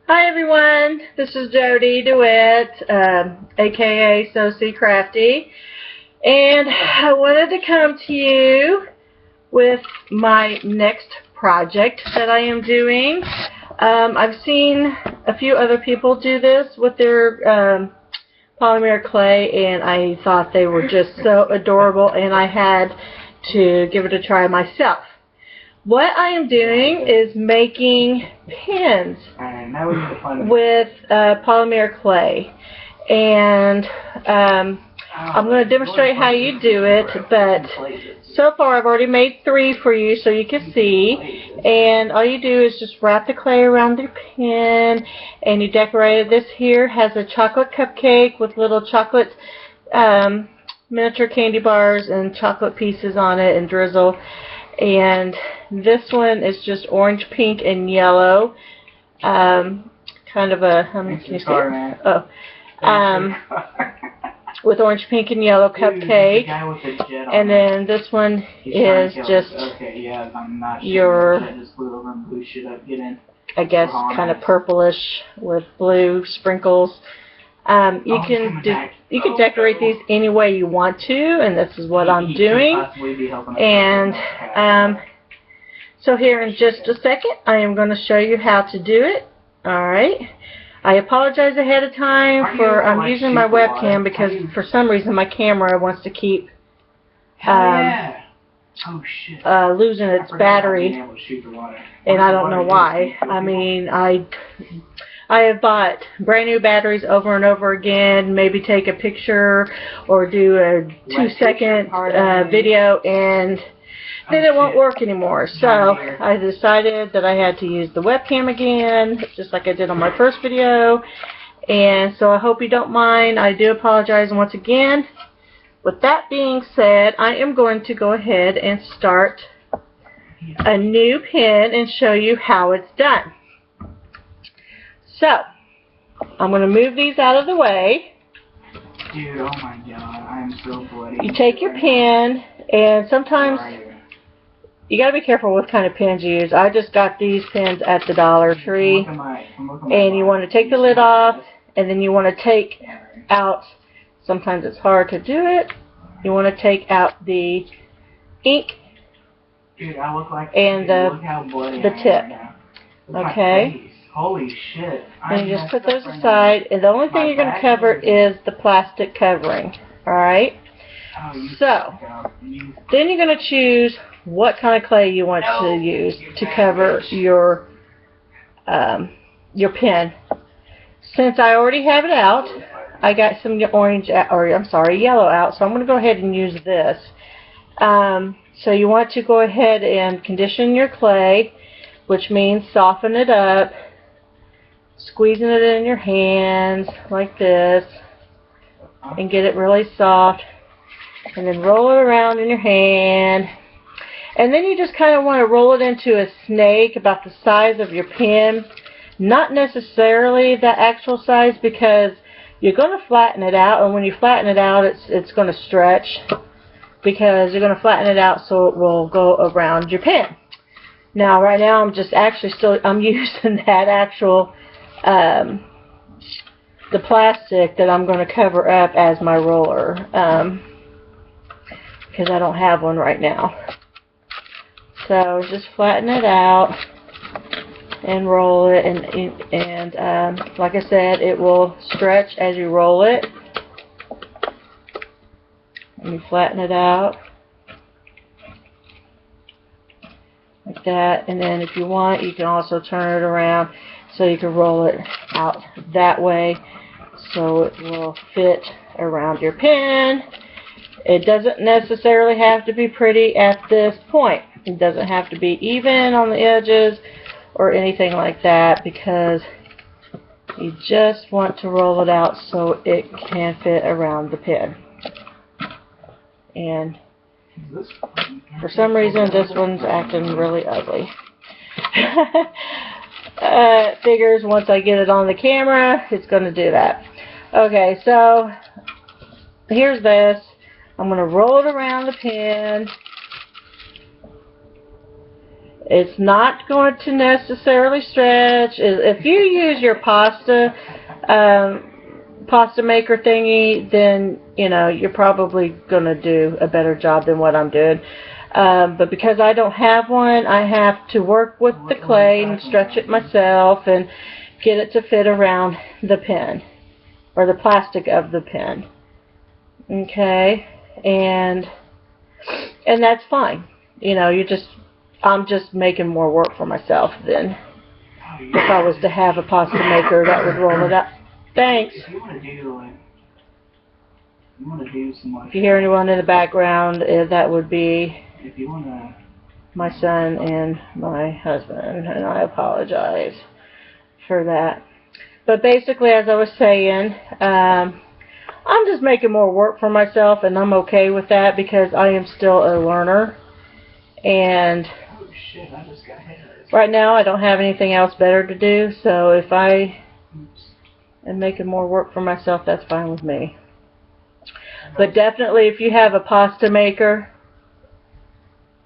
Hi everyone, this is Jody DeWitt, aka Soci Crafty, and I wanted to come to you with my next project that I am doing. I've seen a few other people do this with their polymer clay, and I thought they were just so adorable, and I had to give it a try myself. What I am doing is making pins with polymer clay, and I'm going to demonstrate how you do it, but so far I've already made 3 for you so you can see, and all you do is just wrap the clay around your pin, and you decorate it. This here has a chocolate cupcake with little chocolate miniature candy bars and chocolate pieces on it and drizzle. And this one is just orange, pink, and yellow. Kind of a, how many can you see? Oh, with orange, pink, and yellow cupcake. And then this one is just your, I guess, kind of purplish with blue sprinkles. You can decorate these any way you want to, and this is what I'm doing. And so here in just a second, I am going to show you how to do it. Alright. I apologize ahead of time for I'm using my webcam because for some reason my camera wants to keep losing its battery, and I don't know why. I mean, I have bought brand new batteries over and over again, maybe take a picture or do a 2-second video, and then it won't work anymore. So I decided that I had to use the webcam again, just like I did on my first video. And so I hope you don't mind. I do apologize once again. With that being said, I am going to go ahead and start a new pin and show you how it's done. So, I'm going to move these out of the way. Dude, oh my god, I am so bloody. You take your pin, and sometimes you got to be careful what kind of pins you use. I just got these pins at the Dollar Tree. And you want to take the lid off, and then you want to take out, sometimes it's hard to do it, you want to take out the ink and the tip. Okay? Holy shit. And you just put those aside, and the only thing you're going to cover is the plastic covering. Alright? So, then you're going to choose what kind of clay you want to use to cover your pin. Since I already have it out, I got some orange, or I'm sorry, yellow out, so I'm going to go ahead and use this. So you want to go ahead and condition your clay, which means soften it up, squeezing it in your hands like this, and get it really soft, and then roll it around in your hand. And then you just kind of want to roll it into a snake about the size of your pin. Not necessarily the actual size, because you're going to flatten it out, and when you flatten it out, it's going to stretch, because you're going to flatten it out so it will go around your pin. Now, right now, I'm just actually I'm using that actual, the plastic that I'm going to cover up as my roller, because I don't have one right now. So just flatten it out and roll it, and like I said, it will stretch as you roll it. And you flatten it out like that, and then if you want, you can also turn it around so you can roll it out that way so it will fit around your pin. It doesn't necessarily have to be pretty at this point. It doesn't have to be even on the edges or anything like that, because you just want to roll it out so it can fit around the pin. And for some reason this one's acting really ugly. Figures once I get it on the camera, it's going to do that. Okay, so here's this. I'm going to roll it around the pin, It's not going to necessarily stretch. If you use your pasta maker thingy, then you know you're probably going to do a better job than what I'm doing. But because I don't have one, I have to work with the clay and stretch it myself and get it to fit around the pen or the plastic of the pen. Okay, and that's fine. You know, I'm just making more work for myself than if I was to have a pasta maker that would roll it up. Thanks. If you want to do some like. If you hear anyone in the background, that would be If you want to. my son and my husband, and I apologize for that. But basically, as I was saying, I'm just making more work for myself, and I'm okay with that because I am still a learner. And Oh shit! I just got hit. right now, I don't have anything else better to do. So if I am making more work for myself, that's fine with me. But definitely, if you have a pasta maker,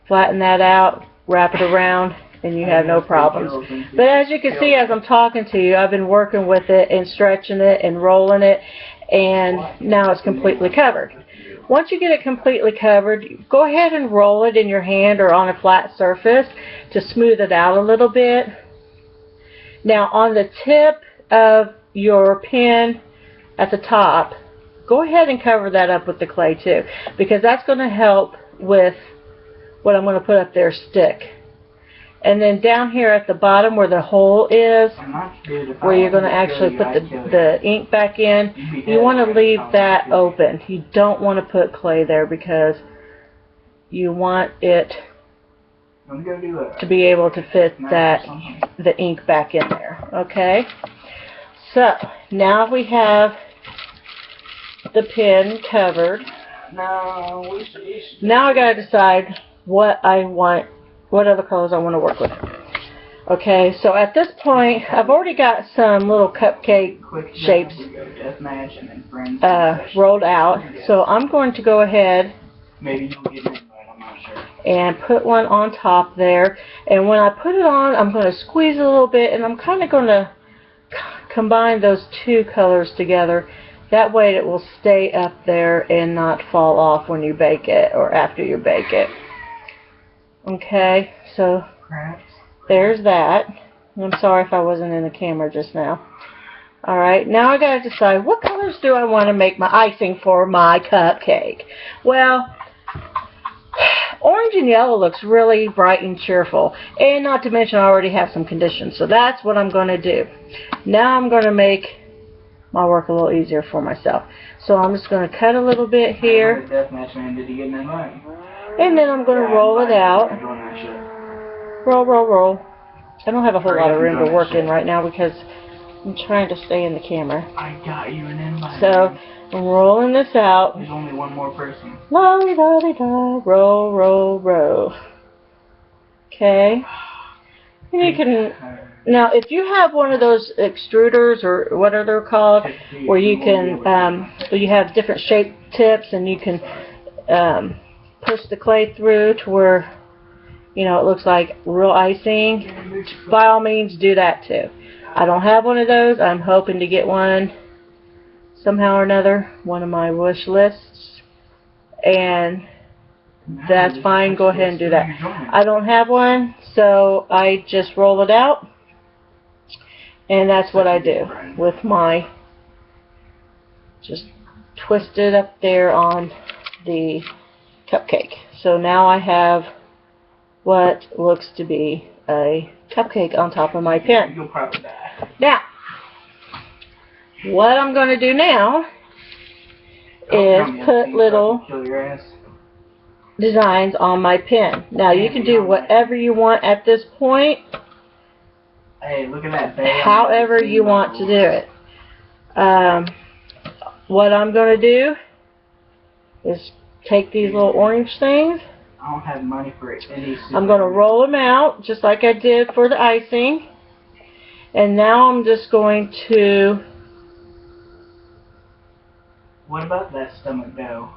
flatten that out, wrap it around, and you have no problems. But as you can see, as I'm talking to you, I've been working with it and stretching it and rolling it, and now it's completely covered. Once you get it completely covered, go ahead and roll it in your hand or on a flat surface to smooth it out a little bit. Now on the tip of your pen at the top, go ahead and cover that up with the clay too, because that's going to help with what I'm going to put up there stick. And then down here at the bottom where the hole is, where you're going to actually put the ink back in, you want to leave that open. You don't want to put clay there because you want it to be able to fit the ink back in there. Okay? So, now we have the pen covered. Now I got to decide what I want, what other colors I want to work with. Okay, so at this point, I've already got some little cupcake shapes rolled out. So I'm going to go ahead and put one on top there. And when I put it on, I'm going to squeeze a little bit, and I'm kind of going to combine those two colors together. That way it will stay up there and not fall off when you bake it or after you bake it. Okay, so there's that. I'm sorry if I wasn't in the camera just now. Alright, now I gotta decide what colors do I want to make my icing for my cupcake. Well, orange and yellow looks really bright and cheerful. And not to mention I already have some conditions. So that's what I'm going to do. Now I'm going to make my work a little easier for myself. So I'm just going to cut a little bit here. And then I'm going to roll it out. Roll, roll, roll. I don't have a whole lot of room to work in right now because I'm trying to stay in the camera. I got you an invite. So I'm rolling this out. There's only one more person. La-di-da-di-da. Roll, roll, roll. Okay. And you can... Now, if you have one of those extruders, or what are they called, where you can, you have different shape tips, and you can push the clay through to where, you know, it looks like real icing, by all means do that too. I don't have one of those. I'm hoping to get one somehow or another, one of my wish lists, and that's fine. Go ahead and do that. I don't have one, so I just roll it out. And that's what I do with my, just twist it up there on the cupcake. So now I have what looks to be a cupcake on top of my pen. Now, what I'm going to do now is put little designs on my pen. Now you can do whatever you want at this point. Hey, look at that bay. However you want to do it. What I'm going to do is take these little orange things. I don't have money for it. I'm going to roll them out just like I did for the icing. And now I'm just going to... What about that stomach dough?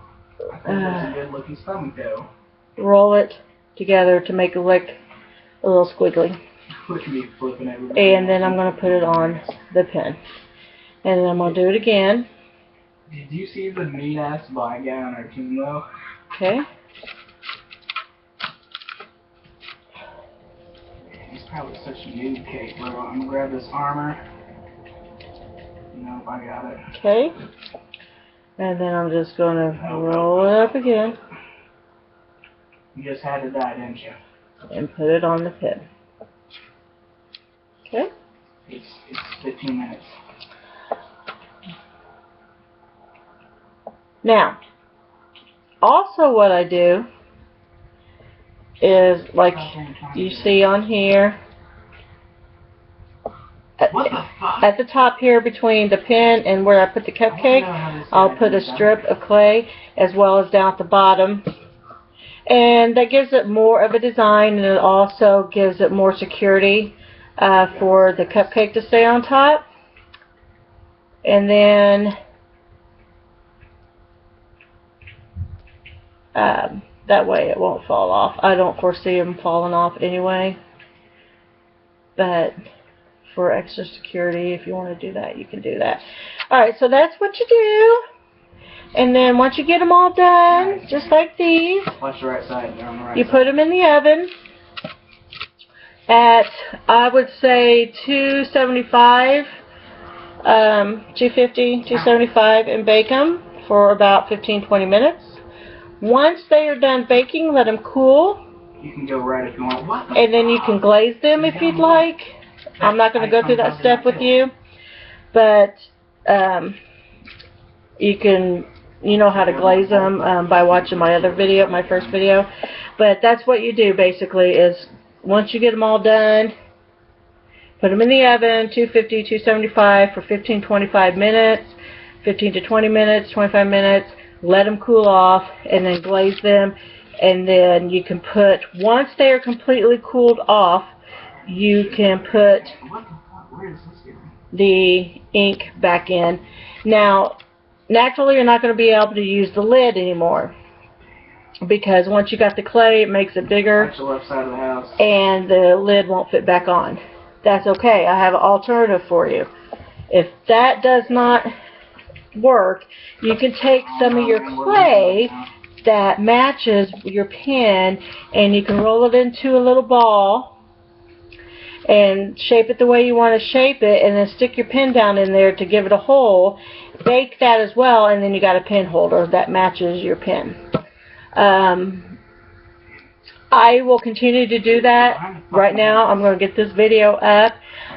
I think that's a good looking stomach dough. Roll it together to make it look a little squiggly. Look at me flipping everybody. And then I'm going to put it on the pen. And then I'm going to do it again. Did you see the mean-ass black guy on our team, though? Okay. He's probably such a noob cake, bro. I'm gonna grab this armor. Nope, I got it. Okay. And then I'm just going to roll it up again. You just had to die, didn't you? And put it on the pen. Okay. It's 15 minutes. Now, also what I do is, like you see on here, What the fuck? at the top here between the pen and where I put the cupcake, I'll put a strip of clay as well as down at the bottom. And that gives it more of a design, and it also gives it more security for the cupcake to stay on top. And then that way it won't fall off. I don't foresee them falling off anyway, but for extra security, if you want to do that, you can do that. Alright, so that's what you do. And then once you get them all done, just like these, Watch the right side. They're on the right you side. put them in the oven at, I would say, 275, 250, 275, and bake them for about 15-20 minutes. Once they are done baking, let them cool. You can go right if you want. What the And then you can glaze them if you'd like. I'm not going to go through that step with you, but you know how to glaze them by watching my other video, my first video. But that's what you do basically, is once you get them all done, put them in the oven, 250, 275 for 15-25 minutes, 15 to 20 minutes, 25 minutes. Let them cool off, and then glaze them. And then you can put, once they are completely cooled off, you can put What the fuck? Where is this going? the ink back in. Now, naturally, you're not going to be able to use the lid anymore, because once you got the clay, it makes it bigger, Watch the left side of the house. and the lid won't fit back on. That's okay. I have an alternative for you. If that does not work, you can take some of your clay that matches your pen, and you can roll it into a little ball and shape it the way you want to shape it, and then stick your pen down in there to give it a hole. Bake that as well, and then you got a pen holder that matches your pen. I will continue to do that. Right now I'm going to get this video up.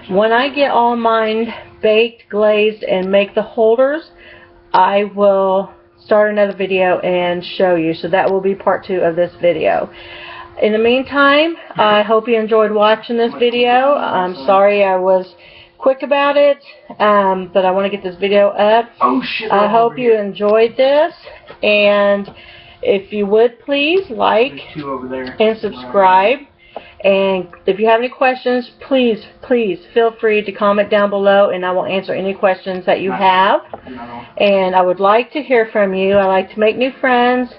When I get all mine baked, glazed, and make the holders, I will start another video and show you. So that will be part 2 of this video. In the meantime, I hope you enjoyed watching this video. I'm sorry I was quick about it, but I want to get this video up. Oh shit! I hope you enjoyed this, and if you would please like and subscribe. And if you have any questions, please feel free to comment down below, and I will answer any questions that you have. And I would like to hear from you. I like to make new friends,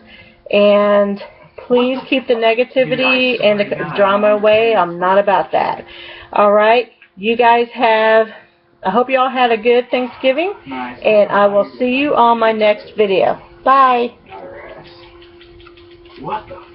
and please keep the negativity and the drama away. I'm not about that. Alright, you guys have, I hope you all had a good Thanksgiving, and I will see you on my next video. Bye. What the